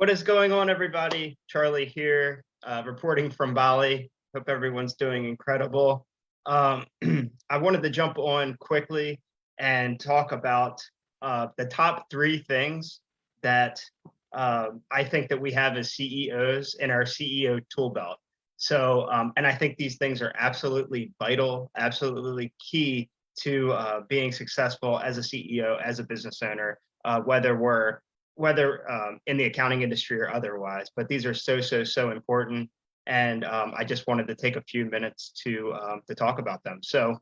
What is going on, everybody? Charlie here, reporting from Bali. Hope everyone's doing incredible. Um, I wanted to jump on quickly and talk about the top three things that I think that we have as CEOs in our CEO tool belt. So, and I think these things are absolutely vital, absolutely key to being successful as a CEO, as a business owner, whether in the accounting industry or otherwise. But these are so important, and I just wanted to take a few minutes to talk about them. So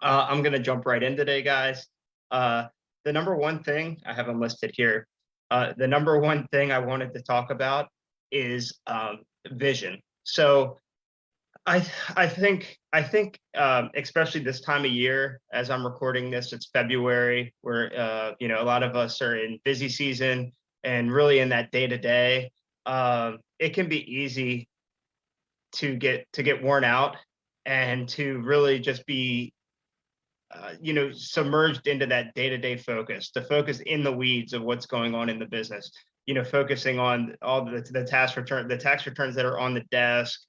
I'm going to jump right in today, guys. The number one thing I have them listed here. The number one thing I wanted to talk about is vision. So I think especially this time of year, as I'm recording this, it's February, where a lot of us are in busy season and really in that day to day. It can be easy to get worn out and to really just be submerged into that day to day focus, to focus in the weeds of what's going on in the business. Focusing on all the tax returns that are on the desk.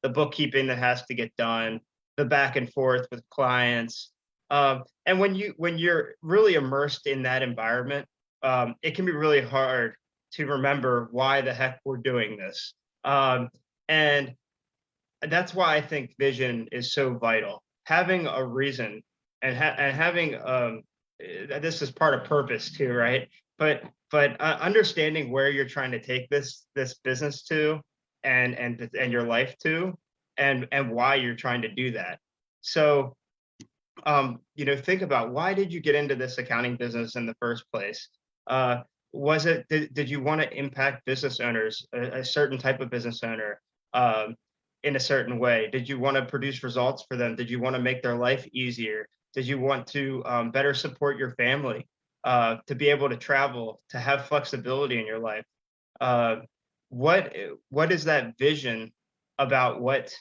The bookkeeping that has to get done, the back and forth with clients. And when you're really immersed in that environment, it can be really hard to remember why the heck we're doing this. And that's why I think vision is so vital. Having a reason and having this is part of purpose too, right? But understanding where you're trying to take this business to and your life to, and why you're trying to do that. So think about, why did you get into this accounting business in the first place? Did you want to impact business owners, a certain type of business owner, in a certain way? Did you want to produce results for them? Did you want to make their life easier? Did you want to better support your family, to be able to travel, to have flexibility in your life? Uh, what is that vision about what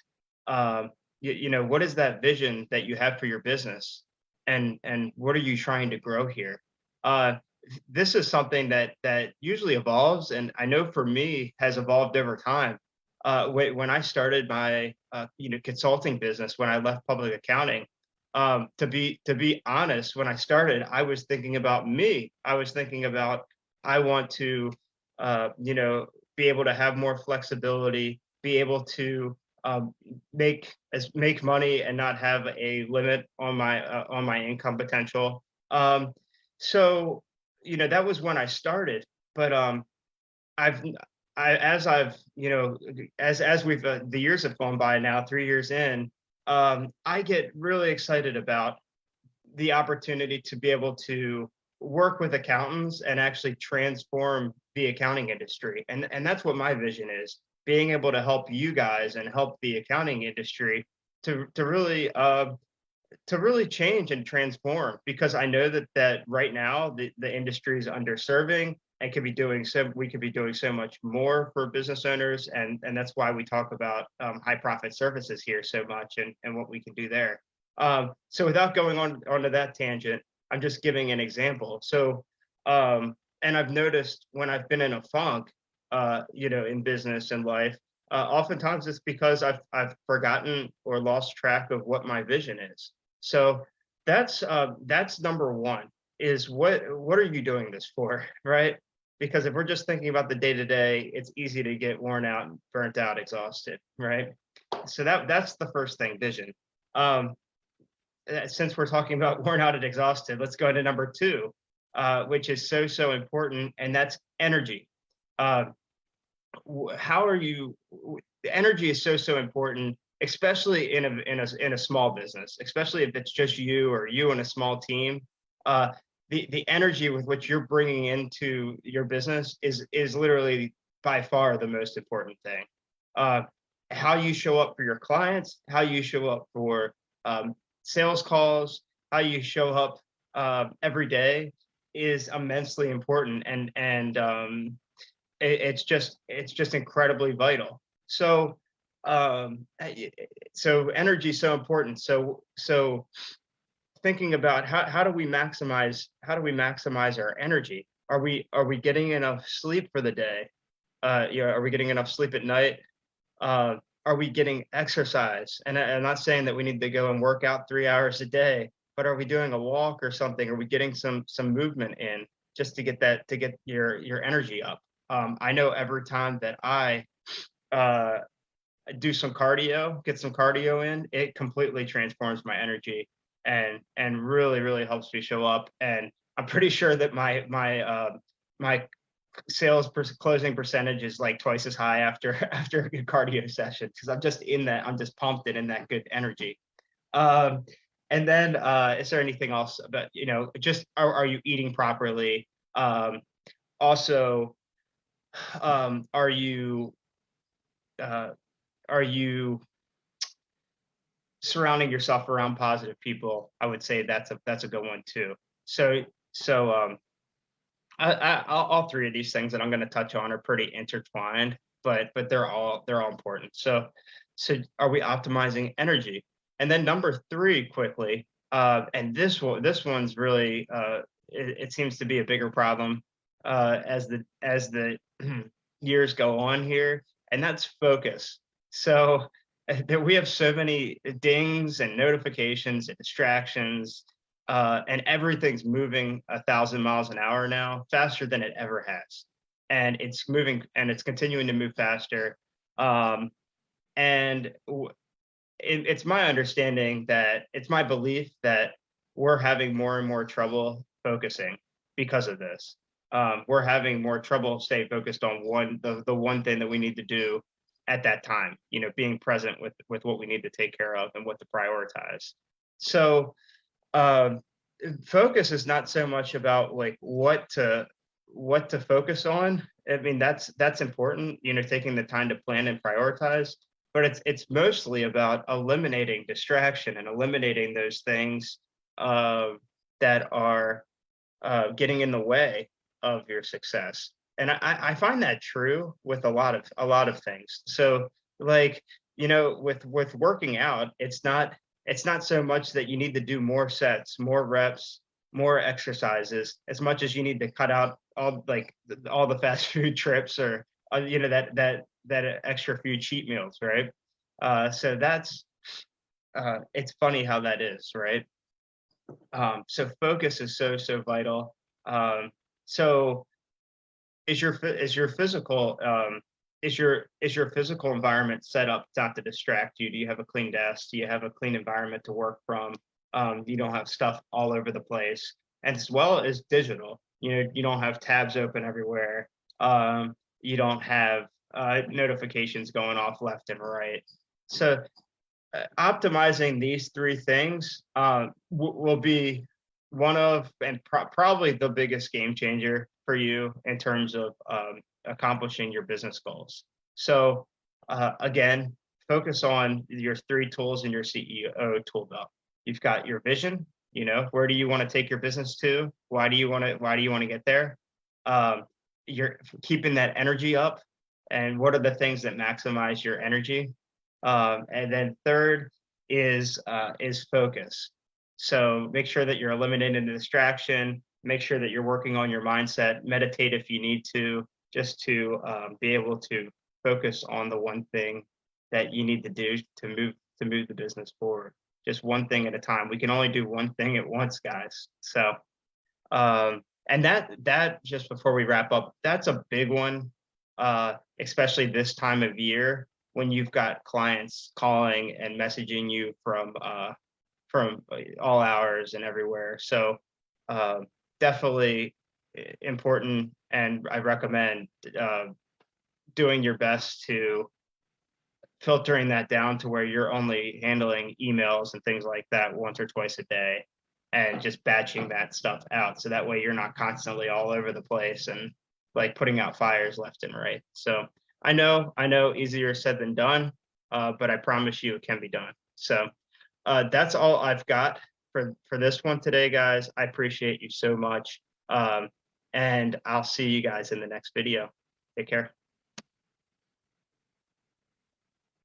is that vision that you have for your business, and what are you trying to grow here? This is something that usually evolves, and I know for me has evolved over time. When I started my consulting business, when I left public accounting, to be honest, when I started, I was thinking about me. I was thinking about, I want to be able to have more flexibility, be able to make money and not have a limit on my income potential. So that was when I started. But I've I as I've as we've the years have gone by now, 3 years in, I get really excited about the opportunity to be able to work with accountants and actually transform the accounting industry. And that's what my vision is, being able to help you guys and help the accounting industry to really change and transform, because I know that right now the industry is underserving and we could be doing so much more for business owners, and that's why we talk about high profit services here so much, and what we can do there. So without going onto that tangent, I'm just giving an example. So and I've noticed when I've been in a funk, in business and life, oftentimes it's because I've forgotten or lost track of what my vision is. So that's number one, is what are you doing this for, right? Because if we're just thinking about the day to day, it's easy to get worn out, burnt out, exhausted, right? So that's the first thing, vision. Um, since we're talking about worn out and exhausted, let's go to number two, which is so important, and that's energy. Uh, how are you? Energy is so important, especially in a small business, especially if it's just you or you and a small team. The energy with which you're bringing into your business is literally by far the most important thing. Uh, how you show up for your clients, how you show up for sales calls, how you show up every day is immensely important, and it's just incredibly vital. So energy is so important. So thinking about how do we maximize our energy? are we getting enough sleep for the day? Are we getting enough sleep at night? Uh, are we getting exercise? And I'm not saying that we need to go and work out 3 hours a day, but are we doing a walk or something? Are we getting some movement in just to get that to get your energy up? I know every time that I uh, do some cardio, get some cardio in, it completely transforms my energy and really helps me show up. And I'm pretty sure that my closing percentage is like twice as high after after a good cardio session because I'm just pumped and in that good energy. Um, and then is there anything else about, just are you eating properly? Also, are you uh, are you surrounding yourself around positive people? I would say that's a good one too. So all three of these things that I'm going to touch on are pretty intertwined, but they're all important. So are we optimizing energy? And then number three, quickly, and this one's really it seems to be a bigger problem as the years go on here, and that's focus. So that we have so many dings and notifications and distractions, and everything's moving 1,000 miles an hour now, faster than it ever has, and it's moving and it's continuing to move faster. Um, and it's my understanding that it's my belief that we're having more and more trouble focusing because of this. We're having more trouble staying focused on the one thing that we need to do at that time. Being present with what we need to take care of and what to prioritize. So um, focus is not so much about like what to focus on. I mean, that's important, taking the time to plan and prioritize, but it's mostly about eliminating distraction and eliminating those things uh, that are getting in the way of your success. And I find that true with a lot of things. So like, with working out, it's not so much that you need to do more sets, more reps, more exercises, as much as you need to cut out all the fast food trips or that extra few cheat meals, right? So that's it's funny how that is, right? So focus is so vital. So is your physical is your physical environment set up not to distract you? Do you have a clean desk? Do you have a clean environment to work from? You don't have stuff all over the place, and as well as digital. You don't have tabs open everywhere. You don't have notifications going off left and right. So optimizing these three things will be one of and probably the biggest game changer for you in terms of accomplishing your business goals. So again, focus on your three tools in your CEO tool belt. You've got your vision. Where do you want to take your business to? Why do you want to get there? You're keeping that energy up, and what are the things that maximize your energy? And then third is focus. So make sure that you're eliminating the distraction. Make sure that you're working on your mindset. Meditate if you need to, just to be able to focus on the one thing that you need to do to move the business forward. Just one thing at a time. We can only do one thing at once, guys. So and that just before we wrap up, that's a big one, especially this time of year when you've got clients calling and messaging you from all hours and everywhere. So definitely important, and I recommend doing your best to filtering that down to where you're only handling emails and things like that once or twice a day, and just batching that stuff out so that way you're not constantly all over the place and like putting out fires left and right. So I know easier said than done, but I promise you it can be done. So that's all I've got for this one today, guys. I appreciate you so much. And I'll see you guys in the next video. Take care.